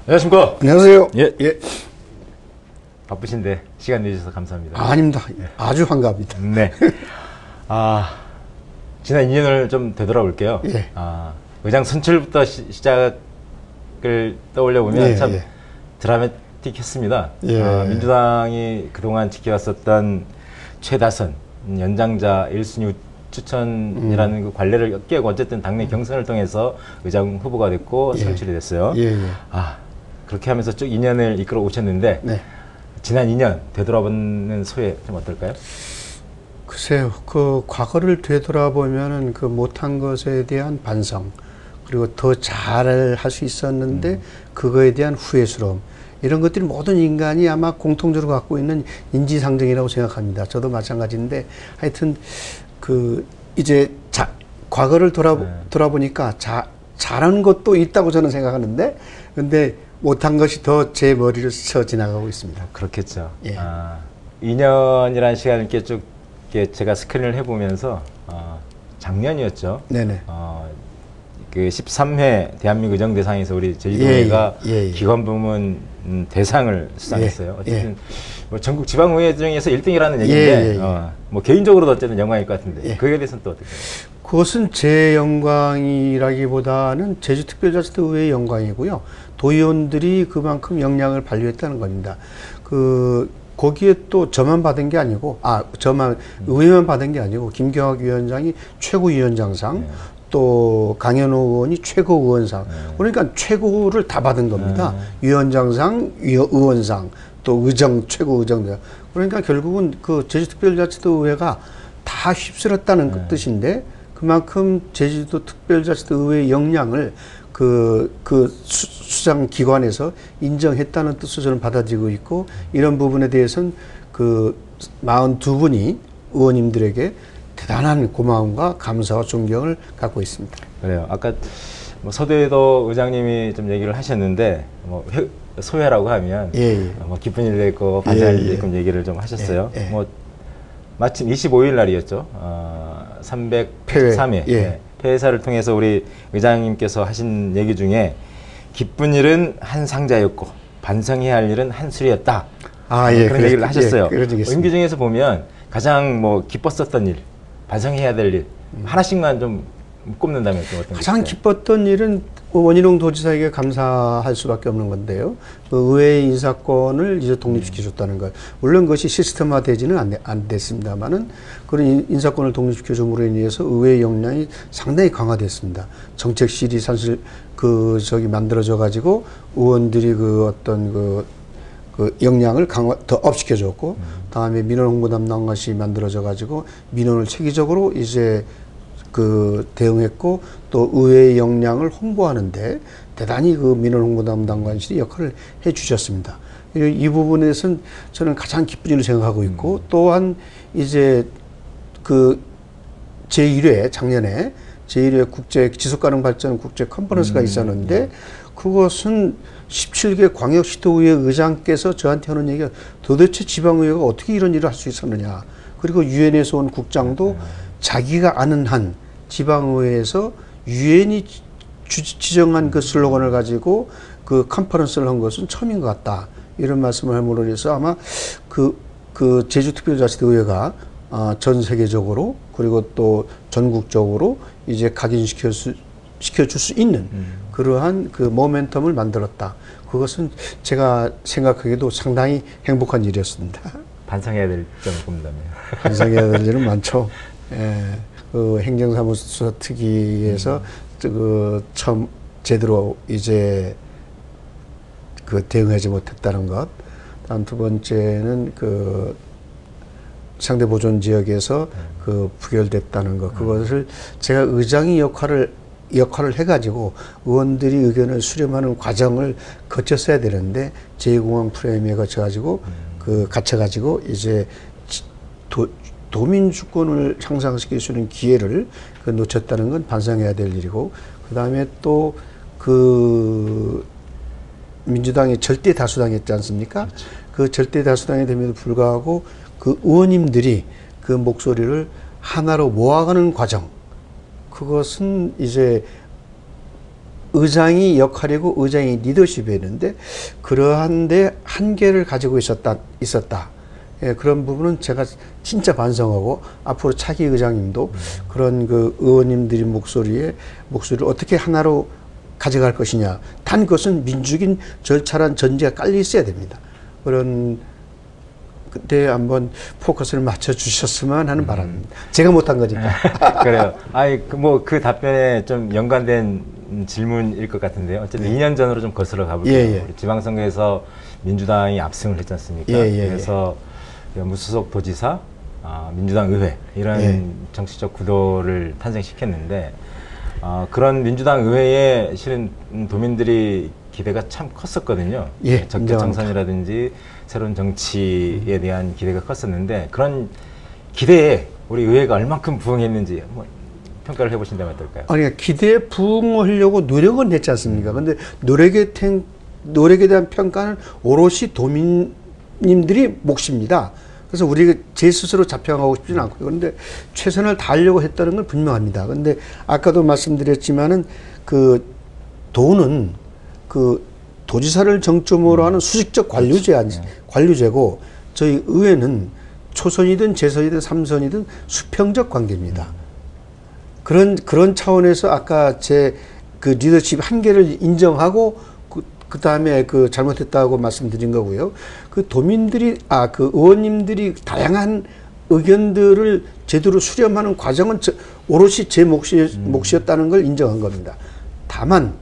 안녕하십니까. 안녕하세요. 예. 예. 바쁘신데 시간 내주셔서 감사합니다. 아닙니다. 아주 반갑습니다. 네. 지난 2년을 좀 되돌아볼게요. 예. 의장 선출부터 시작을 떠올려 보면 예, 참 예. 드라마틱했습니다. 예. 민주당이 그동안 지켜왔었던 최다선 연장자 1순위 추천이라는 그 관례를 깨고 어쨌든 당내 경선을 통해서 의장 후보가 됐고 예. 선출이 됐어요. 예, 예. 그렇게 하면서 쭉 2년을 이끌어 오셨는데 네. 지난 2년 되돌아보는 소회 좀 어떨까요? 글쎄요. 그 과거를 되돌아보면은 그 못한 것에 대한 반성, 그리고 더 잘 할 수 있었는데 그거에 대한 후회스러움, 이런 것들이 모든 인간이 아마 공통적으로 갖고 있는 인지상정이라고 생각합니다. 저도 마찬가지인데, 하여튼 그 이제 과거를 돌아보니까 잘한 것도 있다고 저는 생각하는데, 근데 못한 것이 더 제 머리를 스쳐 지나가고 있습니다. 그렇겠죠. 예. 2년이라는 시간을 이렇게 쭉 이렇게 제가 스크린을 해보면서 작년이었죠. 네네. 그 13회 대한민국 의정대상에서 우리 제주도의회가 기관 부문 대상을 수상했어요. 어쨌든 뭐 전국 지방의회 중에서 1등이라는 얘기인데 뭐 개인적으로도 어쨌든 영광일 것 같은데 그에 대해서는 또 어떻게 생각하세요? 그것은 제 영광이라기보다는 제주특별자치도의회의 영광이고요. 도의원들이 그만큼 역량을 발휘했다는 겁니다. 거기에 또 저만 받은 게 아니고, 의회만 받은 게 아니고, 김경학 위원장이 최고위원장상, 또 강현우 의원이 최고의원상, 그러니까 최고를 다 받은 겁니다. 위원장상, 의원상, 또 최고의정상. 그러니까 결국은 그 제주특별자치도의회가 다 휩쓸었다는 뜻인데, 그만큼 제주도 특별자치도의회의 역량을 수장 기관에서 인정했다는 뜻으로 저는 받아들이고 있고, 이런 부분에 대해서는 42분이 의원님들에게 대단한 고마움과 감사와 존경을 갖고 있습니다. 그래요. 아까 뭐 서대도 의장님이 좀 얘기를 하셨는데, 뭐 소회라고 하면 뭐 기쁜 일도 있고 반찬 일도 있고 얘기를 좀 하셨어요. 뭐 마침 25일 날이었죠. 303회 폐회사를 통해서 우리 의장님께서 하신 얘기 중에 기쁜 일은 한 상자였고 반성해야 할 일은 한 술이었다. 그런 얘기를 하셨어요. 임기 중에서 보면 가장 뭐 기뻤었던 일, 반성해야 될 일 하나씩만 좀 꼽는다면 또 어떤 가장 기뻤던 일은 원희룡 도지사에게 감사할 수밖에 없는 건데요. 의회 인사권을 이제 독립시켜줬다는 것. 물론 그것이 시스템화되지는 안 됐습니다만은 그런 인사권을 독립시켜줌으로 인해서 의회 역량이 상당히 강화됐습니다. 정책실이 사실 만들어져 가지고 의원들이 어떤 역량을 더 업시켜줬고, 다음에 민원 홍보 담당관이 만들어져 가지고 민원을 체계적으로 이제 대응했고, 또 의회의 역량을 홍보하는데 대단히 민원 홍보 담당관실이 역할을 해 주셨습니다. 이 부분에서는 저는 가장 기쁜 일을 생각하고 있고, 또한 이제 작년에 제1회 국제 지속가능 발전 국제 컨퍼런스가 있었는데, 그것은 17개 광역시도의회 의장께서 저한테 하는 얘기가, 도대체 지방의회가 어떻게 이런 일을 할 수 있었느냐. 그리고 유엔에서 온 국장도 자기가 아는 한 지방의회에서 유엔이 지정한 그 슬로건을 가지고 컨퍼런스를 한 것은 처음인 것 같다. 이런 말씀을 함으로 해서 아마 제주특별자치도의회가 전 세계적으로, 그리고 또 전국적으로 이제 시켜줄 수 있는 그러한 모멘텀을 만들었다. 그것은 제가 생각하기에도 상당히 행복한 일이었습니다. 반성해야 될 점을 꼽는다면? 반성해야 될 일은 많죠. 행정사무소 특위에서 처음 제대로 이제 대응하지 못했다는 것. 다음 두 번째는 상대 보존 지역에서 부결됐다는 것. 그것을 제가 의장이 역할을 해가지고 의원들이 의견을 수렴하는 과정을 거쳤어야 되는데, 제2공항 프레임에 갇혀가지고 이제 도민주권을 향상시킬 수 있는 기회를 놓쳤다는 건 반성해야 될 일이고, 그 다음에 또 민주당이 절대 다수당했지 않습니까? 그렇죠. 그 절대 다수당이 됨에도 불구하고 의원님들이 목소리를 하나로 모아가는 과정, 그것은 이제 의장이 역할이고 의장이 리더십이 있는데 그러한데 한계를 가지고 있었다. 예, 그런 부분은 제가 진짜 반성하고 앞으로 차기 의장님도 그런 그 의원님들의 목소리를 어떻게 하나로 가져갈 것이냐. 단 그것은 민주적인 절차란 전제가 깔려 있어야 됩니다. 그런 그때 한번 포커스를 맞춰 주셨으면 하는 바람입니다. 제가 못한 거니까. 그래요. 아니 뭐 그 답변에 좀 연관된 질문일 것 같은데요. 어쨌든 2년 전으로 좀 거슬러 가볼게요. 우리 지방선거에서 민주당이 압승을 했지 않습니까? 그래서 무소속 도지사, 민주당 의회 이런 정치적 구도를 탄생시켰는데 그런 민주당 의회에 실은 도민들이 기대가 참 컸었거든요. 적폐청산이라든지 새로운 정치에 대한 기대가 컸었는데 그런 기대에 우리 의회가 얼만큼 부응했는지 한번 평가를 해보신다면 어떨까요? 아니, 기대에 부응하려고 노력은 했지 않습니까? 근데 노력에 대한 평가는 오롯이 도민님들이 몫입니다. 그래서 우리가 제 스스로 자평하고 싶지는 않고요. 그런데 최선을 다하려고 했다는 건 분명합니다. 그런데 아까도 말씀드렸지만은 그 도는 그 도지사를 정점으로 하는 수직적 관료제고 저희 의회는 초선이든 재선이든 삼선이든 수평적 관계입니다. 그런 차원에서 아까 제 그 리더십 한계를 인정하고 그 다음에 그 잘못했다고 말씀드린 거고요. 그 도민들이, 그 의원님들이 다양한 의견들을 제대로 수렴하는 과정은 오롯이 제 몫이었다는 걸 인정한 겁니다. 다만,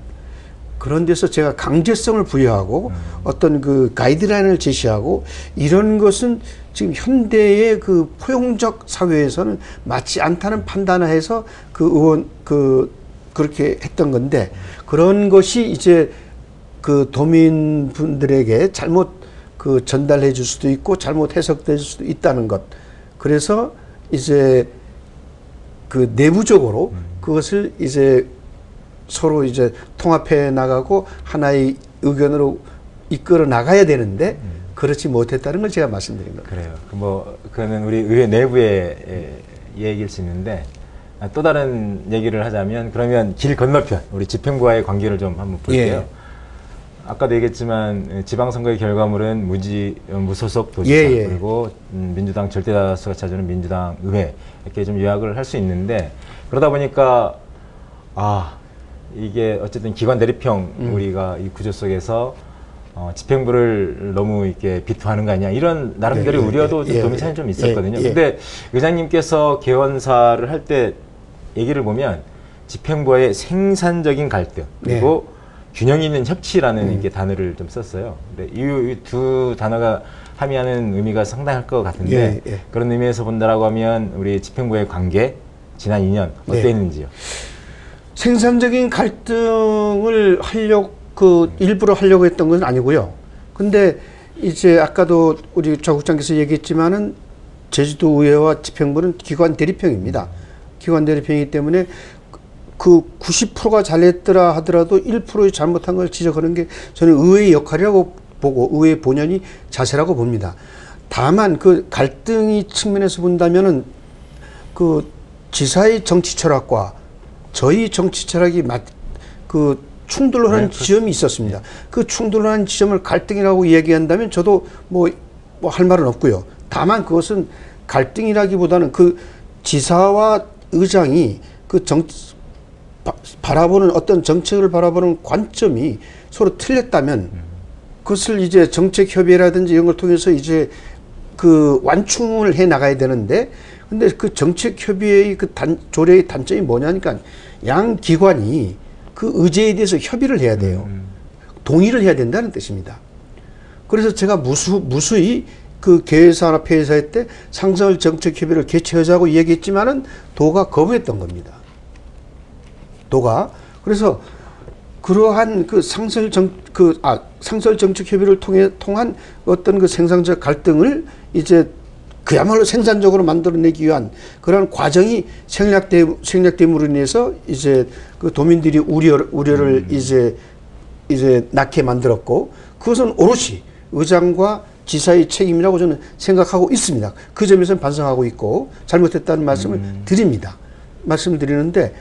그런 데서 제가 강제성을 부여하고 어떤 그 가이드라인을 제시하고 이런 것은 지금 현대의 그 포용적 사회에서는 맞지 않다는 판단을 해서 그 의원, 그렇게 했던 건데 그런 것이 이제 그 도민분들에게 잘못 그 전달해 줄 수도 있고 잘못 해석될 수도 있다는 것. 그래서 이제 그 내부적으로 그것을 이제 서로 이제 통합해 나가고 하나의 의견으로 이끌어 나가야 되는데 그렇지 못했다는 걸 제가 말씀드린 겁니다. 그래요. 뭐 그거는 우리 의회 내부의 얘기일 수 있는데 또 다른 얘기를 하자면 그러면 길 건너편 우리 집행부와의 관계를 좀 한번 볼게요. 아까도 얘기했지만 지방선거의 결과물은 무소속 도지사 그리고 민주당 절대다수가 차지하는 민주당 의회 이렇게 좀 요약을 할 수 있는데 그러다 보니까 이게 어쨌든 기관 대립형 우리가 이 구조 속에서 집행부를 너무 이렇게 비토하는 거 아니냐 이런 나름대로 우려도 도민사는 좀 있었거든요. 근데 의장님께서 개원사를 할 때 얘기를 보면 집행부와의 생산적인 갈등 그리고 균형 있는 협치라는 이렇게 단어를 좀 썼어요. 근데 이 두 단어가 함의하는 의미가 상당할 것 같은데 그런 의미에서 본다라고 하면 우리 집행부의 관계 지난 2년 어땠는지요? 생산적인 갈등을 일부러 하려고 했던 건 아니고요. 근데 이제 아까도 우리 조 국장께서 얘기했지만은 제주도 의회와 집행부는 기관 대립형입니다. 기관 대립형이기 때문에 그 90%가 잘했더라 하더라도 1%의 잘못한 걸 지적하는 게 저는 의회의 역할이라고 보고 의회의 본연이 자세라고 봅니다. 다만 그 갈등이 측면에서 본다면은 그 지사의 정치 철학과 저희 정치 철학이 충돌하는 지점이 있었습니다. 그 충돌하는 지점을 갈등이라고 얘기한다면 저도 뭐 할 말은 없고요. 다만 그것은 갈등이라기보다는 그 지사와 의장이 그 바라보는 어떤 정책을 바라보는 관점이 서로 틀렸다면 그것을 이제 정책 협의라든지 이런 걸 통해서 이제 그 완충을 해 나가야 되는데 근데 그 정책 협의의 그 조례의 단점이 뭐냐니까 양 기관이 그 의제에 대해서 협의를 해야 돼요. 동의를 해야 된다는 뜻입니다. 그래서 제가 무수히 그 계획사나 폐회사회 때 상설 정책 협의를 개최하자고 얘기했지만은 도가 거부했던 겁니다. 도가. 그래서 그러한 그 상설 정책 협의를 통한 어떤 그 생산적 갈등을 이제 그야말로 생산적으로 만들어내기 위한 그런 과정이 생략됨으로 인해서 이제 그 도민들이 우려를 이제 낳게 만들었고 그것은 오롯이 의장과 지사의 책임이라고 저는 생각하고 있습니다. 그 점에서는 반성하고 있고 잘못했다는 말씀을 말씀드리는데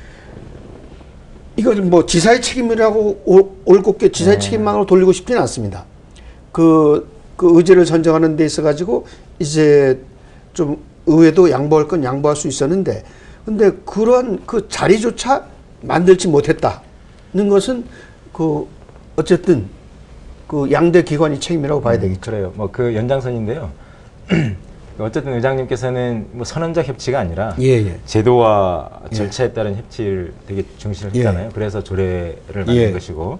이건 뭐 지사의 책임이라고 올곧게 지사의 책임만으로 돌리고 싶지는 않습니다. 그 의제를 선정하는 데 있어 가지고 이제 좀 의회도 양보할 건 양보할 수 있었는데, 근데 그런 그 자리조차 만들지 못했다는 것은 그 어쨌든 그 양대 기관이 책임이라고 봐야 되겠죠. 그래요. 뭐 그 연장선인데요. 어쨌든 의장님께서는 뭐 선언적 협치가 아니라 제도와 절차에 따른 협치를 되게 중시를 했잖아요. 그래서 조례를 만든 것이고,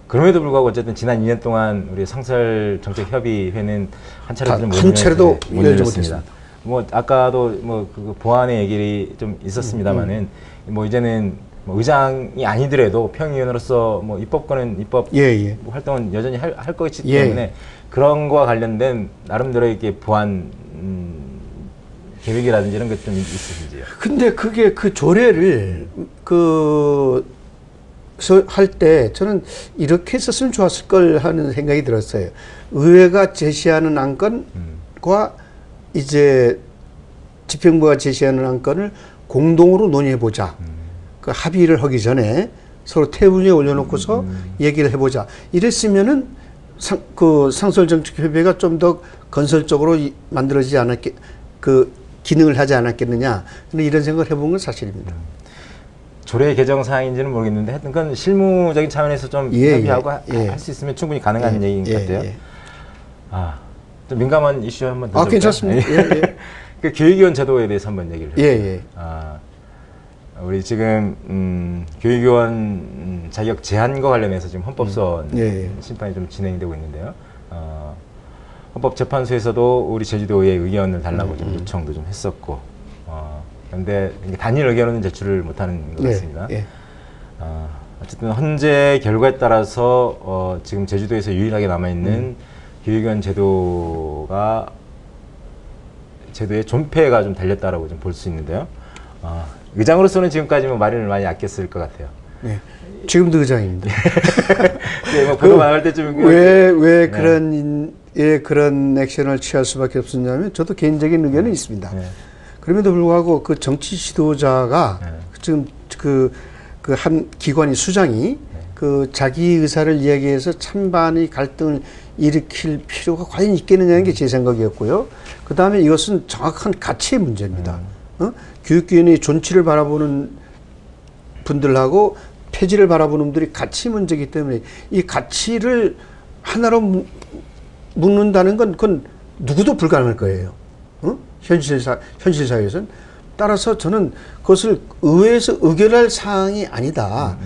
그럼에도 불구하고 어쨌든 지난 2년 동안 우리 상설정책협의회는 한 차례도 못 열렸습니다. 뭐 아까도 뭐 그 보안의 얘기 좀 있었습니다만은 뭐 이제는 뭐 의장이 아니더라도 평의위원으로서 뭐 입법권은 입법 뭐 활동은 여전히 할 것이기 때문에 그런 거와 관련된 나름대로 이렇게 보안 계획이라든지 이런 것 좀 있으신지요? 근데 그게 그 조례를 할 때 저는 이렇게 했었으면 좋았을 걸 하는 생각이 들었어요. 의회가 제시하는 안건과 이제 집행부가 제시하는 안건을 공동으로 논의해보자. 그 합의를 하기 전에 서로 테이블 위에 올려놓고서 얘기를 해보자. 이랬으면은 상설정책협의회가 좀 더 건설적으로 만들어지지 않았겠, 그 기능을 하지 않았겠느냐. 이런 생각을 해본 건 사실입니다. 조례 개정 사항인지는 모르겠는데 하여튼 그건 실무적인 차원에서 좀 협의하고 할 수 있으면 충분히 가능한 얘기인 것 같아요. 좀 민감한 이슈 한번 더. 괜찮습니다. 그 교육위원 제도에 대해서 한번 얘기를 해볼게요. 우리 지금 교육위원 자격 제한과 관련해서 지금 헌법소원 심판이 좀 진행되고 있는데요. 헌법재판소에서도 우리 제주도의 의견을 달라고 좀 요청도 좀 했었고, 그런데 단일 의견은 제출을 못하는 것 같습니다. 어쨌든 현재 결과에 따라서 지금 제주도에서 유일하게 남아있는 교육위원 제도의 존폐가 좀 달렸다라고 좀 볼 수 있는데요. 의장으로서는 지금까지 뭐 마련을 많이 아꼈을 것 같아요. 지금도 의장입니다. 뭐 나갈 때쯤 왜 그런 액션을 취할 수밖에 없었냐면 저도 개인적인 의견은 있습니다. 그럼에도 불구하고 그 정치 지도자가 지금 그 한 기관의 수장이 그 자기 의사를 이야기해서 찬반의 갈등을 일으킬 필요가 과연 있겠느냐는 게 제 생각이었고요. 그 다음에 이것은 정확한 가치의 문제입니다. 교육위원회의 존치를 바라보는 분들하고 폐지를 바라보는 분들이 가치 문제이기 때문에 이 가치를 하나로 묶는다는 건 그건 누구도 불가능할 거예요. 현실 사회에서는. 따라서 저는 그것을 의회에서 의결할 사항이 아니다.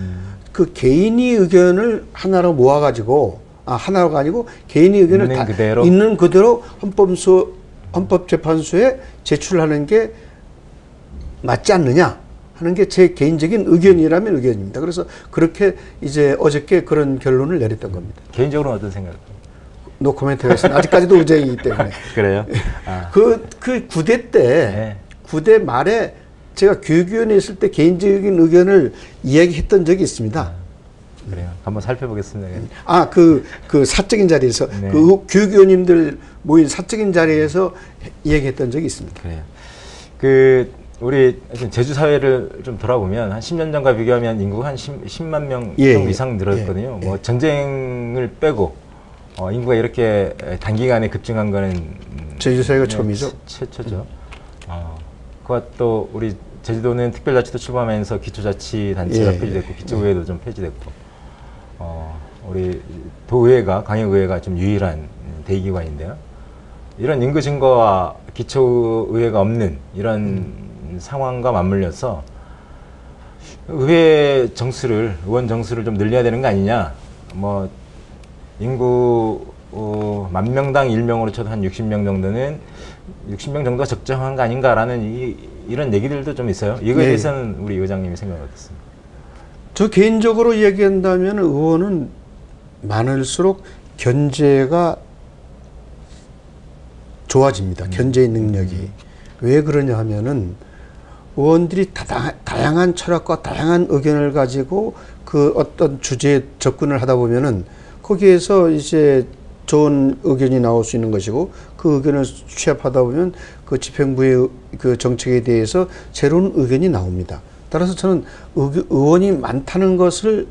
그 개인의 의견을 하나로 모아가지고, 하나가 아니고 개인의 의견을 있는 그대로 헌법재판소에 제출하는 게 맞지 않느냐 하는 게 제 개인적인 의견이라면 의견입니다. 그래서 그렇게 이제 어저께 그런 결론을 내렸던 겁니다. 개인적으로는 어떤 생각이세요? 노 코멘트였습니다. 아직까지도 의제이기 때문에. 그래요? 그 9대 때, 9대 말에 제가 교육위원회에 있을 때 개인적인 의견을 이야기했던 적이 있습니다. 그래요. 한번 살펴보겠습니다. 그 사적인 자리에서, 그 교육위원님들 모인 사적인 자리에서 이야기했던 적이 있습니다. 그래요. 우리 제주 사회를 좀 돌아보면 한 10년 전과 비교하면 인구가 한 10만 명 이상 늘었거든요. 뭐 전쟁을 빼고 인구가 이렇게 단기간에 급증한 거는 제주 사회가 처음이죠. 최초죠. 그와 또 우리 제주도는 특별자치도 출범하면서 기초자치단체가 폐지됐고 기초의회도 좀 폐지됐고 우리 도의회가 광역의회가 좀 유일한 대기관인데요. 이런 인구 증가와 기초의회가 없는 이런 상황과 맞물려서 의원 정수를 좀 늘려야 되는 거 아니냐. 뭐 인구 10,000명당 1명으로 쳐도 한 60명 정도는 60명 정도가 적정한 거 아닌가라는 이런 얘기들도 좀 있어요. 이거에 대해서는 우리 의장님이 생각은 어떻습니까? 저 개인적으로 얘기한다면 의원은 많을수록 견제가 좋아집니다. 견제의 능력이. 왜 그러냐 하면은 의원들이 다양한 철학과 다양한 의견을 가지고 그 어떤 주제에 접근을 하다 보면은 거기에서 이제 좋은 의견이 나올 수 있는 것이고 그 의견을 취합하다 보면 그 집행부의 그 정책에 대해서 새로운 의견이 나옵니다. 따라서 저는 의원이 많다는 것을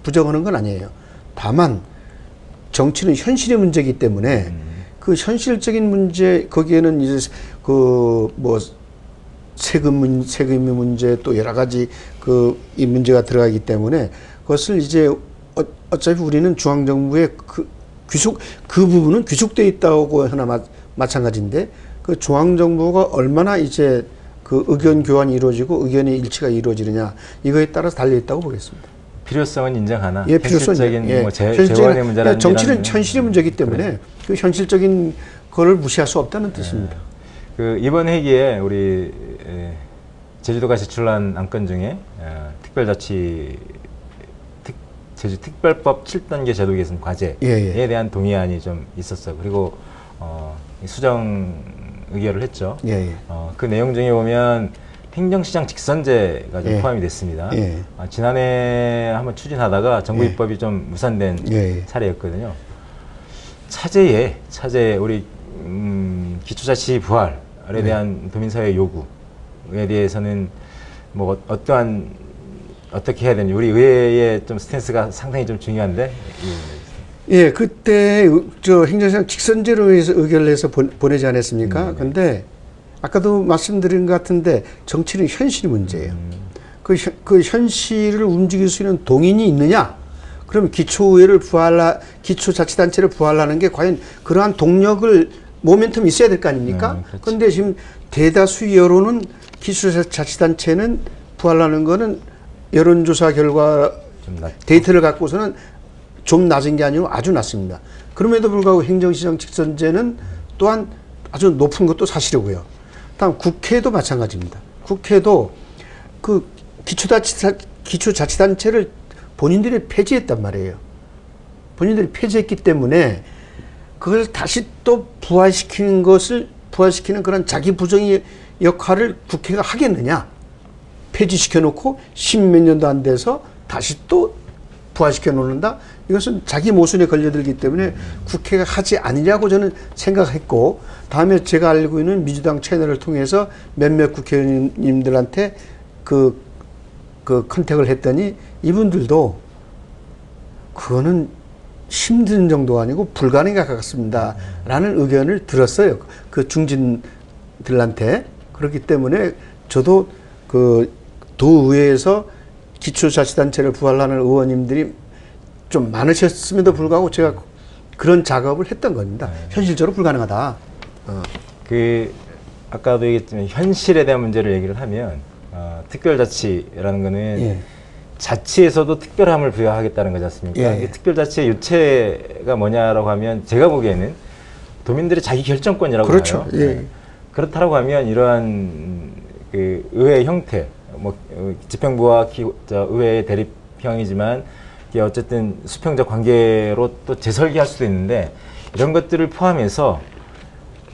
부정하는 건 아니에요. 다만 정치는 현실의 문제이기 때문에 그 현실적인 문제 거기에는 이제 그 뭐 세금의 문제 또 여러 가지 이 문제가 들어가기 때문에 그것을 이제 어차피 우리는 중앙정부의 그 부분은 귀속되어 있다고 하나 마찬가지인데 그 중앙정부가 얼마나 이제 그 의견 교환이 이루어지고 의견의 일치가 이루어지느냐 이거에 따라서 달려 있다고 보겠습니다. 필요성은 인정하나. 예, 필요성적인 뭐 재원의 문제라는 정치는 현실의 문제이기 때문에 그래. 그 현실적인 거를 무시할 수 없다는 뜻입니다. 그 이번 회기에 우리 제주도가 제출한 안건 중에 제주 특별법 7단계 제도 개선 과제에 대한 동의안이 좀 있었어요. 그리고 수정 의결을 했죠. 그 내용 중에 보면 행정시장 직선제가 좀 포함이 됐습니다. 지난해 한번 추진하다가 정부 입법이 좀 무산된 사례였거든요. 차제에 우리 기초자치 부활에 대한 도민사회 요구에 대해서는 뭐 어떻게 해야 되는지 우리 의회의 좀 스탠스가 상당히 좀 중요한데. 예, 그때 저 행정시장 직선제로 해서 의결을 해서 보내지 않았습니까? 근데 아까도 말씀드린 것 같은데 정치는 현실 문제예요. 그 현실을 움직일 수 있는 동인이 있느냐? 그럼 기초자치단체를 부활하는 게 과연 그러한 동력을 모멘텀이 있어야 될 거 아닙니까? 그런데 지금 대다수 여론은 기초자치단체는 부활하는 거는 여론조사 결과 데이터를 갖고서는 좀 낮은 게 아니고 아주 낮습니다. 그럼에도 불구하고 행정시장 직선제는 또한 아주 높은 것도 사실이고요. 다음 국회도 마찬가지입니다. 국회도 그 기초자치단체를 본인들이 폐지했단 말이에요. 본인들이 폐지했기 때문에 그걸 다시 또 부활시키는 그런 자기 부정의 역할을 국회가 하겠느냐. 폐지시켜 놓고 십몇 년도 안 돼서 다시 또 부활시켜 놓는다. 이것은 자기 모순에 걸려들기 때문에 국회가 하지 않으려고 저는 생각했고, 다음에 제가 알고 있는 민주당 채널을 통해서 몇몇 국회의원님들한테 그 컨택을 했더니 이분들도 그거는 힘든 정도가 아니고 불가능에 가깝습니다 라는 의견을 들었어요. 그 중진들한테. 그렇기 때문에 저도 그 도의회에서 기초자치단체를 부활하는 의원님들이 좀 많으셨음에도 불구하고 제가 그런 작업을 했던 겁니다. 현실적으로 불가능하다. 아까도 얘기했지만 현실에 대한 문제를 얘기를 하면 특별자치라는 거는 자치에서도 특별함을 부여하겠다는 거지 않습니까? 이게 특별자치의 유체가 뭐냐라고 하면 제가 보기에는 도민들의 자기 결정권이라고 그렇죠. 봐요. 그렇다고 하면 이러한 그 의회 형태, 뭐 집행부와 의회의 대립형이지만 이게 어쨌든 수평적 관계로 또 재설계할 수도 있는데 이런 것들을 포함해서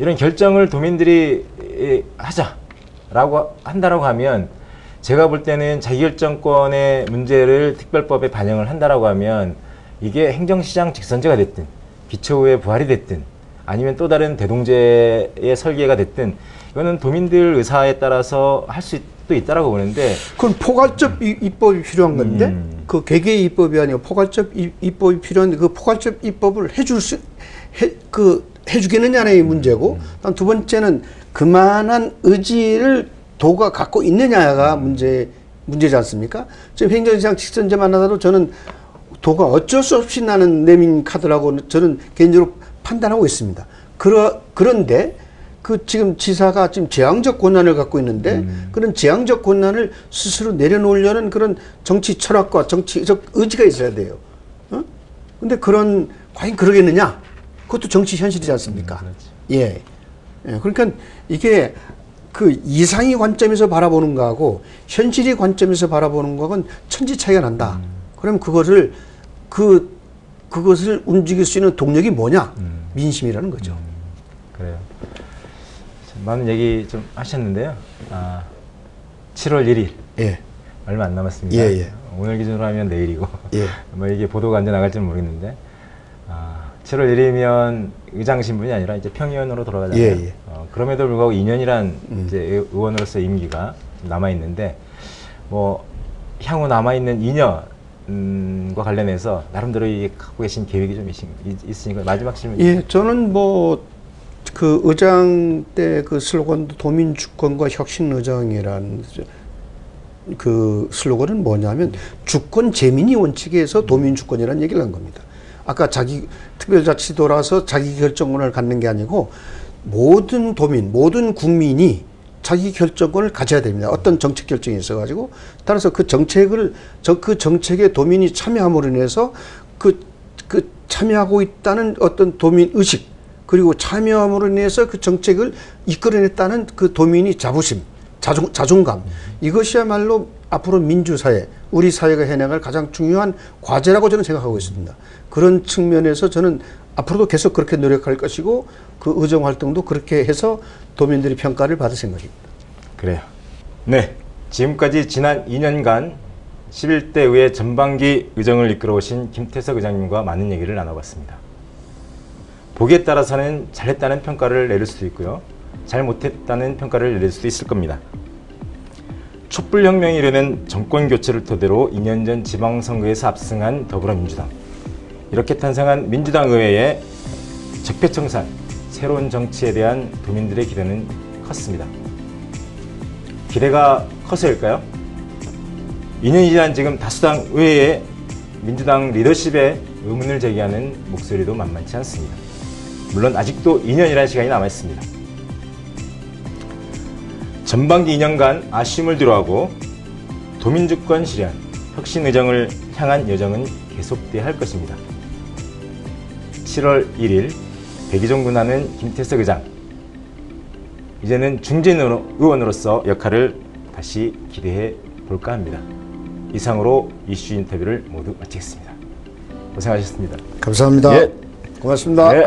이런 결정을 도민들이 하자라고 한다라고 하면 제가 볼 때는 자기결정권의 문제를 특별법에 반영을 한다라고 하면 이게 행정시장 직선제가 됐든 기초의회 부활이 됐든 아니면 또 다른 대동제의 설계가 됐든 이거는 도민들 의사에 따라서 할 수도 있다라고 보는데 그건 포괄적 입법이 필요한 건데 그 개개의 입법이 아니고 포괄적 입법이 필요한데 그 포괄적 입법을 해주겠느냐의 문제고 두 번째는 그만한 의지를 도가 갖고 있느냐가 문제지 않습니까? 지금 행정시장 직선제만 하더라도 저는 도가 어쩔 수 없이 나는 내민 카드라고 저는 개인적으로 판단하고 있습니다. 그런데 지금 지사가 지금 제왕적 권한을 갖고 있는데 그런 제왕적 권한을 스스로 내려놓으려는 그런 정치 철학과 정치적 의지가 있어야 돼요. 근데 과연 그러겠느냐? 그것도 정치 현실이지 않습니까? 그러니까 이게 그 이상의 관점에서 바라보는 거하고 현실의 관점에서 바라보는 거하고는 천지 차이가 난다. 그럼 그것을 움직일 수 있는 동력이 뭐냐? 민심이라는 거죠. 그래요. 많은 얘기 좀 하셨는데요. 7월 1일. 얼마 안 남았습니다. 오늘 기준으로 하면 내일이고. 뭐 이게 보도가 언제 나갈지는 모르겠는데. 7월 1일이면 의장 신분이 아니라 이제 평의원으로 돌아가잖아요. 그럼에도 불구하고 2년이란 이제 의원으로서 임기가 남아 있는데 뭐 향후 남아있는 2년과 관련해서 나름대로 갖고 계신 계획이 좀 있으니까 마지막 질문. 예, 저는 뭐 그 의장 때 그 슬로건도 도민주권과 혁신의정이라는 그 슬로건은 뭐냐면 주권 재민이 원칙에서 도민주권이라는 얘기를 한 겁니다. 아까 자기 특별자치도라서 자기 결정권을 갖는 게 아니고 모든 도민, 모든 국민이 자기 결정권을 가져야 됩니다. 어떤 정책 결정이 있어가지고 따라서 그 정책에 도민이 참여함으로 인해서 그 참여하고 있다는 어떤 도민 의식, 그리고 참여함으로 인해서 그 정책을 이끌어냈다는 그 도민이 자부심, 자존감, 이것이야말로 앞으로 민주사회, 우리 사회가 해나갈 가장 중요한 과제라고 저는 생각하고 있습니다. 그런 측면에서 저는 앞으로도 계속 그렇게 노력할 것이고 그 의정 활동도 그렇게 해서 도민들의 평가를 받을 생각입니다. 그래요. 네, 지금까지 지난 2년간 11대 의회 전반기 의정을 이끌어 오신 김태석 의장님과 많은 얘기를 나눠봤습니다. 보기에 따라서는 잘했다는 평가를 내릴 수도 있고요. 잘 못했다는 평가를 내릴 수도 있을 겁니다. 촛불혁명이 이르는 정권교체를 토대로 2년 전 지방선거에서 압승한 더불어민주당. 이렇게 탄생한 민주당 의회의 적폐청산, 새로운 정치에 대한 도민들의 기대는 컸습니다. 기대가 커서일까요? 2년이 지난 지금 다수당 의회에 민주당 리더십에 의문을 제기하는 목소리도 만만치 않습니다. 물론 아직도 2년이라는 시간이 남아있습니다. 전반기 2년간 아쉬움을 뒤로하고 도민주권 실현, 혁신의정을 향한 여정은 계속돼야 할 것입니다. 7월 1일 백의종 군하는 김태석 의장, 이제는 중진 의원으로서 역할을 다시 기대해 볼까 합니다. 이상으로 이슈 인터뷰를 모두 마치겠습니다. 고생하셨습니다. 감사합니다. 예. 고맙습니다. 네.